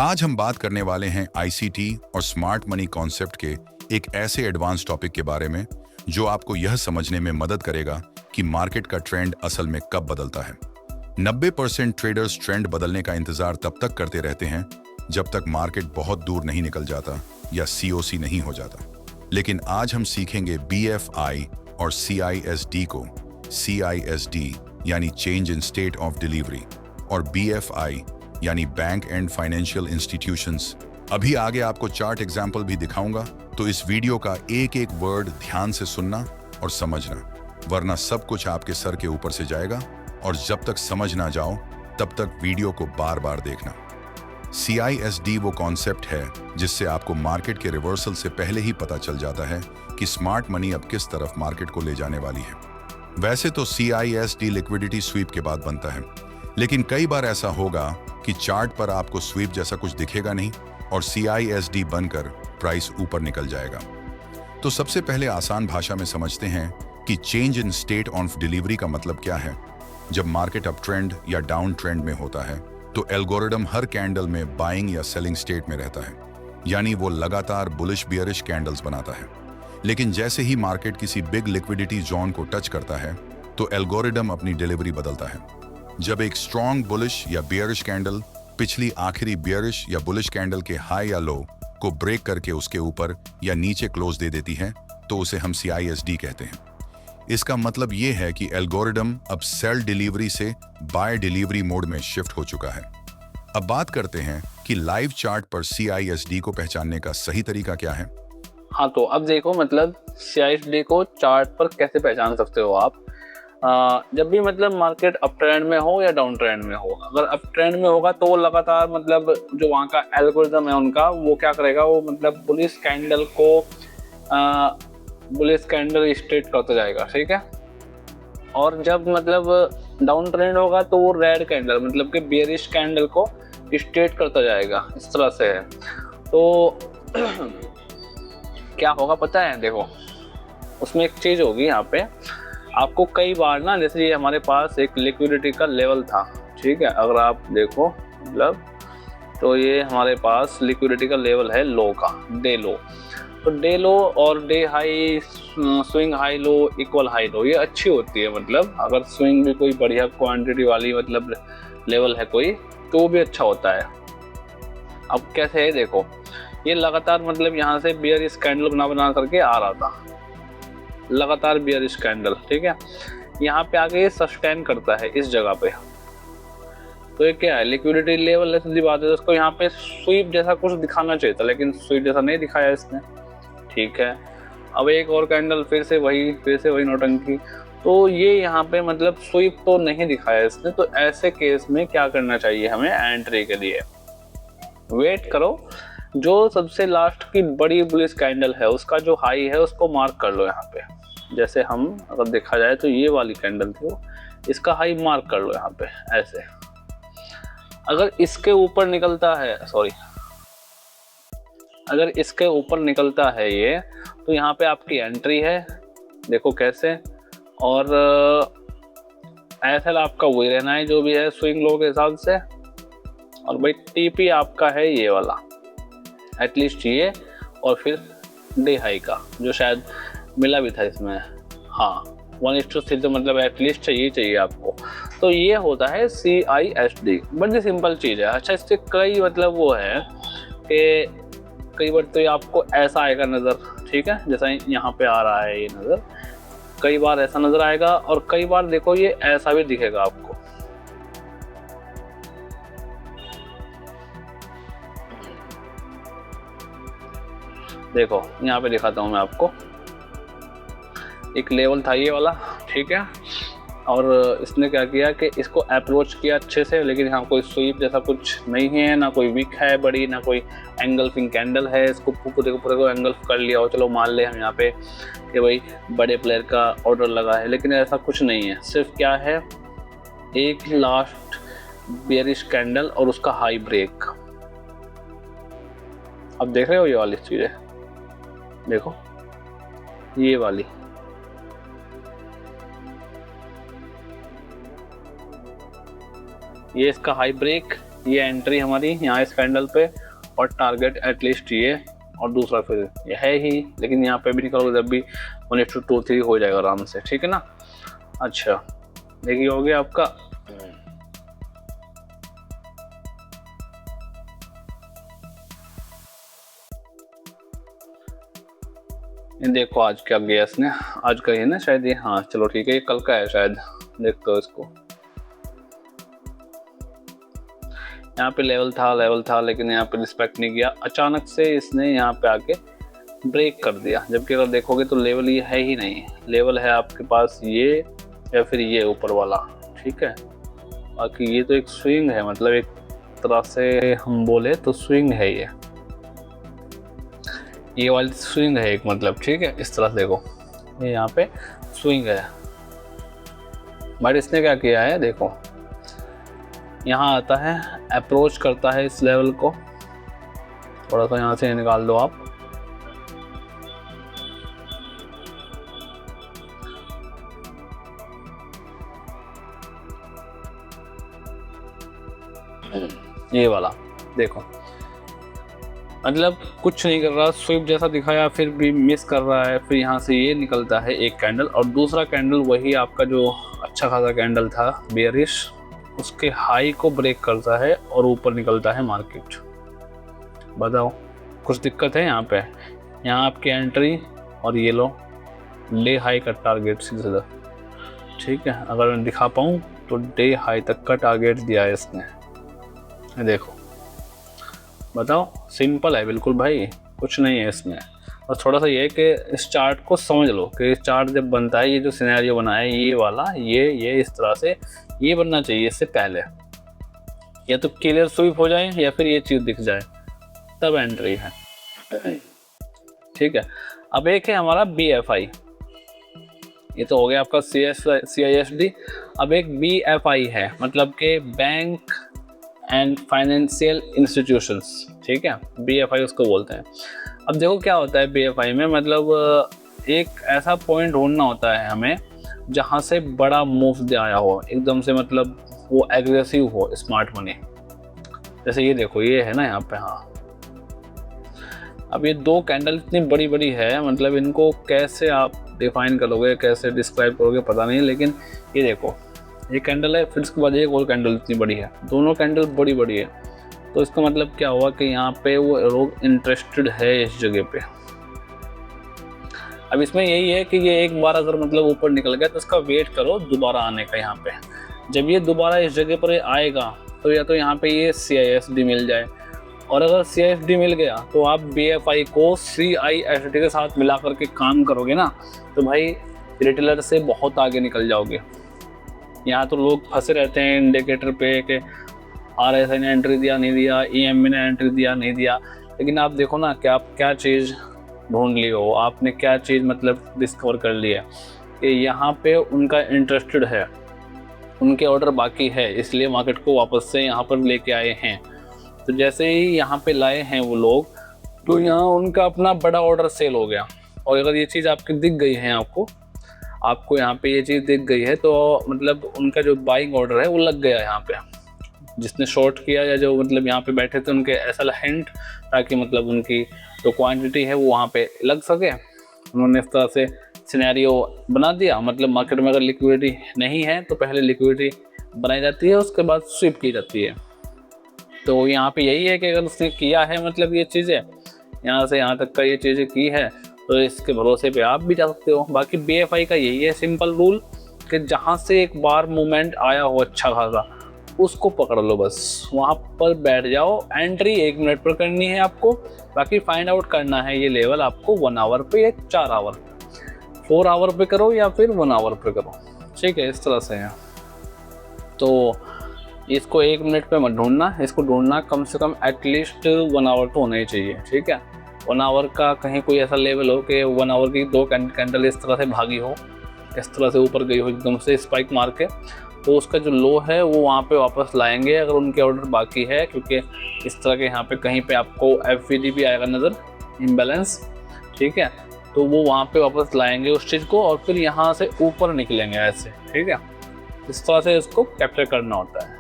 आज हम बात करने वाले हैं आईसीटी और स्मार्ट मनी कॉन्सेप्ट के एक ऐसे एडवांस टॉपिक के बारे में जो आपको यह समझने में मदद करेगा कि मार्केट का ट्रेंड असल में कब बदलता है। 90% ट्रेडर्स ट्रेंड बदलने का इंतजार तब तक करते रहते हैं जब तक मार्केट बहुत दूर नहीं निकल जाता या सीओसी नहीं हो जाता। लेकिन आज हम सीखेंगे BFI और CISD को। CISD यानी change in state of delivery और BFI यानी बैंक एंड फाइनेंशियल इंस्टीट्यूशंस। अभी आगे आपको चार्ट एग्जाम्पल भी दिखाऊंगा, तो इस वीडियो का एक एक वर्ड ध्यान से सुनना और समझना, वरना सब कुछ आपके सर के ऊपर से जाएगा और जब तक समझ ना जाओ तब तक वीडियो को बार बार देखना। CISD वो कॉन्सेप्ट है जिससे आपको मार्केट के रिवर्सल से पहले ही पता चल जाता है कि स्मार्ट मनी अब किस तरफ मार्केट को ले जाने वाली है। वैसे तो CISD लिक्विडिटी स्वीप के बाद बनता है, लेकिन कई बार ऐसा होगा कि चार्ट पर आपको स्वीप जैसा कुछ दिखेगा नहीं और CISD बनकर प्राइस ऊपर निकल जाएगा। तो सबसे पहले आसान भाषा में समझते हैं कि change in state of delivery का मतलब क्या है। जब मार्केट अप ट्रेंड या डाउन ट्रेंड में होता है तो एल्गोरिदम हर कैंडल में बाइंग या सेलिंग स्टेट में रहता है, यानी वो लगातार बुलिश बियरिश कैंडल्स बनाता है। लेकिन जैसे ही मार्केट किसी बिग लिक्विडिटी जोन को टच करता है तो एल्गोरिदम अपनी डिलीवरी बदलता है। जब एक स्ट्रॉन्ग बुलिश या बियरिश कैंडल पिछली आखिरी बियरिश या बुलिश कैंडल के हाई या लो को ब्रेक करके उसके ऊपर या नीचे क्लोज दे देती है तो उसे हम CISD कहते हैं। इसका मतलब ये है कि एल्गोरिदम अब सेल डिलीवरी से बाय डिलीवरी मोड में शिफ्ट हो चुका है। अब बात करते हैं कि लाइव चार्ट पर CISD को पहचानने का सही तरीका क्या है। हाँ, तो अब देखो मतलब CISD को चार्ट पर कैसे पहचान सकते हो आप। जब भी मतलब मार्केट अप ट्रेंड में हो या डाउन ट्रेंड में हो, अगर अप ट्रेंड में होगा तो लगातार मतलब जो वहाँ का एल्गोरिदम है उनका, वो क्या करेगा, वो मतलब बुलिश कैंडल स्ट्रेट करता जाएगा, ठीक है। और जब मतलब डाउन ट्रेंड होगा तो वो रेड कैंडल मतलब कि बेयरिश कैंडल को स्ट्रेट करता जाएगा, इस तरह से है। तो क्या होगा पता है, देखो उसमें एक चीज़ होगी यहाँ पे आपको कई बार ना, जैसे ये हमारे पास एक लिक्विडिटी का लेवल था, ठीक है। अगर आप देखो मतलब तो ये हमारे पास लिक्विडिटी का लेवल है लो का, डे लो। तो डे लो और day high, swing high low equal high low, ये अच्छी होती है। मतलब अगर स्विंग भी कोई बढ़िया क्वांटिटी वाली मतलब लेवल है कोई, तो वो भी अच्छा होता है। अब कैसे है देखो, ये लगातार मतलब यहाँ से बियरिश कैंडल बना करके आ रहा था, लगातार बियरिश कैंडल, ठीक है। यहाँ पे आके ये सस्टेन करता है इस जगह पे, तो ये क्या है, लिक्विडिटी लेवल है, सीधी बात है। उसको यहाँ पे स्वीप जैसा कुछ दिखाना चाहिए था, लेकिन स्वीप जैसा नहीं दिखाया इसने, ठीक है। अब एक और कैंडल फिर से वही नौटंकी, तो ये यहाँ पे मतलब स्वीप तो नहीं दिखाया इसने। तो ऐसे केस में क्या करना चाहिए हमें एंट्री के लिए, वेट करो, जो सबसे लास्ट की बड़ी बुलिश कैंडल है उसका जो हाई है उसको मार्क कर लो यहाँ पे। जैसे हम अगर देखा जाए तो ये वाली कैंडल थी, इसका हाई मार्क कर लो यहाँ पे ऐसे। अगर इसके ऊपर निकलता है, अगर इसके ऊपर निकलता है ये, तो यहाँ पे आपकी एंट्री है, देखो कैसे। और एसएल आपका वही रहना है जो भी है स्विंग लो के हिसाब से। और भाई TP आपका है ये वाला, एटलीस्ट ये, और फिर डे हाई का जो शायद मिला भी था इसमें, हाँ 1:3, तो मतलब एटलीस्ट चाहिए आपको। तो ये होता है CISD, बड़ी सिंपल चीज़ है। अच्छा, इससे कई मतलब वो है कि कई बार तो ये आपको ऐसा आएगा नज़र, ठीक है, जैसा यहाँ पे आ रहा है ये नज़र, कई बार ऐसा नज़र आएगा और कई बार देखो ये ऐसा भी दिखेगा आपको। देखो यहाँ पे दिखाता हूँ मैं आपको, एक लेवल था ये वाला, ठीक है। और इसने क्या किया कि इसको अप्रोच किया अच्छे से, लेकिन यहाँ कोई स्वीप जैसा कुछ नहीं है, ना कोई विक है बड़ी, ना कोई एंगल्फिंग कैंडल है। इसको पूरे को एंगल्फ कर लिया हो, चलो मान ले हम यहाँ पे कि भाई बड़े प्लेयर का ऑर्डर लगा है, लेकिन ऐसा कुछ नहीं है। सिर्फ क्या है, एक लास्ट बेयरिश कैंडल और उसका हाई ब्रेक। अब देख रहे हो ये वाली चीज़ें, देखो ये वाली, ये इसका हाई ब्रेक, ये एंट्री हमारी यहाँ इस कैंडल पे, और टारगेट एटलीस्ट ये, और दूसरा फिर ये है ही, लेकिन यहाँ पे भी निकलोगे जब भी 1:2 3 हो जाएगा आराम से, ठीक है ना। अच्छा देखिए हो गया आपका। ये देखो आज क्या गया इसने, आज का ही है ना शायद ये, हाँ चलो ठीक है, ये कल का है शायद, देखते हो इसको। यहाँ पे लेवल था लेकिन यहाँ पे रिस्पेक्ट नहीं किया, अचानक से इसने यहाँ पे आके ब्रेक कर दिया, जबकि अगर देखोगे तो लेवल ये है ही नहीं, लेवल है आपके पास ये या फिर ये ऊपर वाला, ठीक है। बाकी ये तो एक स्विंग है, मतलब एक तरह से हम बोले तो स्विंग है ये वाली स्विंग है एक, मतलब ठीक है। इस तरह से देखो ये यहाँ पे स्विंग है, बट इसने क्या किया है देखो, यहाँ आता है अप्रोच करता है इस लेवल को, थोड़ा सा यहाँ से निकाल दो आप, ये वाला देखो, मतलब कुछ नहीं कर रहा, स्वीप जैसा दिखाया फिर भी मिस कर रहा है, फिर यहाँ से ये निकलता है एक कैंडल, और दूसरा कैंडल वही आपका जो अच्छा खासा कैंडल था बेयरिश, उसके हाई को ब्रेक करता है और ऊपर निकलता है मार्केट। बताओ कुछ दिक्कत है यहाँ पे? यहाँ आपकी एंट्री और ये लो डे हाई का टारगेट सीधा, ठीक है। अगर मैं दिखा पाऊँ तो डे हाई तक का टारगेट दिया है इसने, देखो बताओ, सिंपल है बिल्कुल भाई, कुछ नहीं है इसमें। और थोड़ा सा ये है कि इस चार्ट को समझ लो कि इस चार्ट जब बनता है, ये जो सिनेरियो बना है ये वाला, ये इस तरह से ये बनना चाहिए इससे पहले, या तो क्लियर स्वीप हो जाए या फिर ये चीज़ दिख जाए, तब एंट्री है, ठीक है। अब एक है हमारा BFI, ये तो हो गया आपका CISD। अब एक BFI है, मतलब के बैंक एंड फाइनेंशियल इंस्टीट्यूशंस, ठीक है, BFI उसको बोलते हैं। अब देखो क्या होता है BFI में, मतलब एक ऐसा पॉइंट ढूंढना होता है हमें जहाँ से बड़ा मूव आया हो एकदम से, मतलब वो एग्रेसिव हो स्मार्ट मनी। जैसे ये देखो ये है ना यहाँ पे, हाँ अब ये दो कैंडल इतनी बड़ी बड़ी है, मतलब इनको कैसे आप डिफाइन करोगे, कैसे डिस्क्राइब करोगे पता नहीं, लेकिन ये देखो ये कैंडल है, फिर उसके बाद एक और कैंडल इतनी बड़ी है, दोनों कैंडल बड़ी बड़ी है, तो इसका मतलब क्या हुआ कि यहाँ पे वो लोग इंटरेस्टेड है इस जगह पे। अब इसमें यही है कि ये एक बार अगर मतलब ऊपर निकल गया तो इसका वेट करो दोबारा आने का। यहाँ पे जब ये दोबारा इस जगह पर आएगा तो या तो यहाँ पे ये CISD मिल जाए, और अगर CISD मिल गया तो आप BFI को CISD के साथ मिला करके काम करोगे ना, तो भाई रिटेलर से बहुत आगे निकल जाओगे। यहाँ तो लोग फंसे रहते हैं इंडिकेटर पे कि RSI ने एंट्री दिया नहीं दिया, EMA ने एंट्री दिया नहीं दिया, लेकिन आप देखो ना कि आप क्या चीज़ ढूंढ ली हो, आपने क्या चीज़ मतलब डिस्कवर कर लिया कि यहाँ पे उनका इंटरेस्टेड है, उनके ऑर्डर बाकी है, इसलिए मार्केट को वापस से यहाँ पर लेके आए हैं। तो जैसे ही यहाँ पे लाए हैं वो लोग, तो यहाँ उनका अपना बड़ा ऑर्डर सेल हो गया। और अगर ये चीज़ आपकी दिख गई है, आपको यहाँ पे ये चीज़ दिख गई है, तो मतलब उनका जो बाइंग ऑर्डर है वो लग गया यहाँ पे। जिसने शॉर्ट किया या जो मतलब यहाँ पे बैठे थे उनके ऐसा हिंट, ताकि मतलब उनकी जो क्वांटिटी है वो वहाँ पे लग सके। उन्होंने इस तरह से सिनेरियो बना दिया, मतलब मार्केट में अगर लिक्विडिटी नहीं है तो पहले लिक्विडिटी बनाई जाती है, उसके बाद स्विप की जाती है। तो यहाँ पे यही है कि अगर उसने किया है मतलब ये चीज़ें यहाँ से यहाँ तक का ये चीज़ें की है, तो इसके भरोसे पे आप भी जा सकते हो। बाकी BFI का यही है सिंपल रूल कि जहाँ से एक बार मूवमेंट आया हो अच्छा खासा, उसको पकड़ लो, बस वहाँ पर बैठ जाओ। एंट्री 1 मिनट पर करनी है आपको, बाकी फाइंड आउट करना है ये लेवल आपको 1 आवर पे या 4 आवर, 4 आवर पे करो या फिर 1 आवर पे करो, ठीक है, इस तरह से है। तो इसको 1 मिनट पे मत ढूंढना, इसको ढूंढना कम से कम एटलीस्ट 1 आवर तो होना ही चाहिए, ठीक है। 1 आवर का कहीं कोई ऐसा लेवल हो कि 1 आवर की 2 कैंडल इस तरह से भागी हो, इस तरह से ऊपर गई हो एकदम से स्पाइक मार के, तो उसका जो लो है वो वहाँ पे वापस लाएंगे अगर उनके ऑर्डर बाकी है, क्योंकि इस तरह के यहाँ पे कहीं पे आपको FVD भी आएगा नज़र, इम्बैलेंस, ठीक है। तो वो वहाँ पे वापस लाएंगे उस चीज़ को, और फिर यहाँ से ऊपर निकलेंगे ऐसे, ठीक है। इस तरह से इसको कैप्चर करना होता है।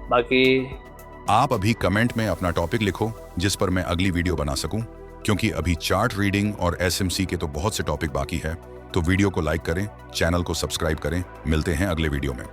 बाकी आप अभी कमेंट में अपना टॉपिक लिखो जिस पर मैं अगली वीडियो बना सकूं, क्योंकि अभी चार्ट रीडिंग और एसएमसी के तो बहुत से टॉपिक बाकी है। तो वीडियो को लाइक करें, चैनल को सब्सक्राइब करें। मिलते हैं अगले वीडियो में।